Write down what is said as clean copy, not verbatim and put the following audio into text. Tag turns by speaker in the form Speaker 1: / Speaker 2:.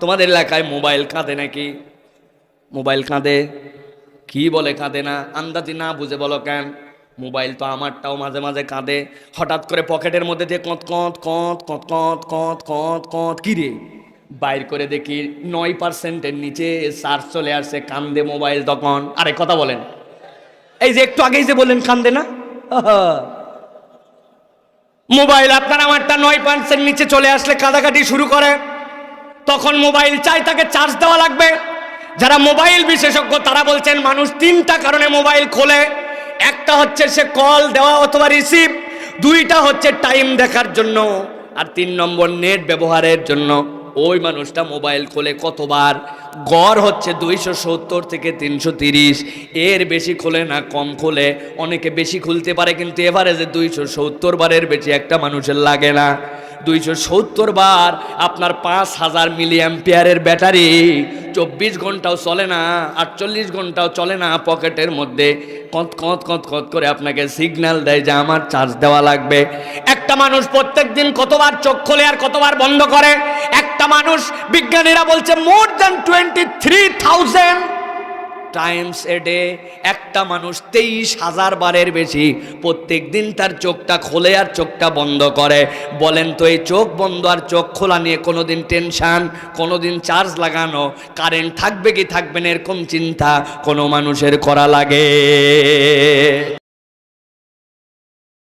Speaker 1: তোমাদের এলাকায় মোবাইল কাঁদে নাকি? মোবাইল কাঁদে? কি বলে কাঁদে না? আন্দাজি না বুঝে বলো কেন? মোবাইল তো আমারটাও মাঝে মাঝে কাঁদে। হঠাৎ করে পকেটের মধ্যে দিয়ে কঁত কঁত কঁত কঁত কঁত কঁত কঁত কঁত কি রে, বাইর করে দেখি 9%-এর নিচে চার্জ চলে আসছে, কান্দে মোবাইল তখন। আরে কথা বলেন, এই যে একটু আগেই যে বললেন কান্দে না, মোবাইল আপনার আমারটা 9% নিচে চলে আসলে কাঁদাকাটি শুরু করে, তখন মোবাইল চাই তাকে চার্জ দেওয়া লাগবে। যারা মোবাইল বিশেষজ্ঞ তারা বলছেন মানুষ 3টা কারণে মোবাইল খোলে। একটা হচ্ছে সে কল দেওয়া অথবা রিসিভ, 2টা হচ্ছে টাইম দেখার জন্য, আর 3 নম্বর নেট ব্যবহারের জন্য। ওই মানুষটা মোবাইল খোলে কতবার? গড় হচ্ছে 270 থেকে 330, এর বেশি খোলে না, কম খোলে। অনেকে বেশি খুলতে পারে কিন্তু এভারেজে 270 বারের বেশি একটা মানুষের লাগে না। 270 বার আপনার 5000 মিলি অ্যাম্পিয়ারের ব্যাটারি 24 ঘন্টাও চলে না, 48 ঘন্টাও চলে না, পকেটের মধ্যে কত কত কত কত করে আপনাকে সিগন্যাল দেয় যে আমার চার্জ দেওয়া লাগবে। একটা মানুষ প্রত্যেকদিন কতবার চোখ খোলে আর কতবার বন্ধ করে? একটা মানুষ, বিজ্ঞানীরা বলছে more than 23,000 Times a day. একটা মানুষ 23,000 বারের বেশি প্রত্যেক দিন তার চোখটা খোলে আর চোখটা বন্ধ করে। বলেন তো এই চোখ বন্ধ আর চোখ খোলা নিয়ে কোনোদিন টেনশন, কোনোদিন চার্জ লাগানো, কারেন্ট থাকবে কি থাকবে না এরকম চিন্তা কোনো মানুষের করা লাগে?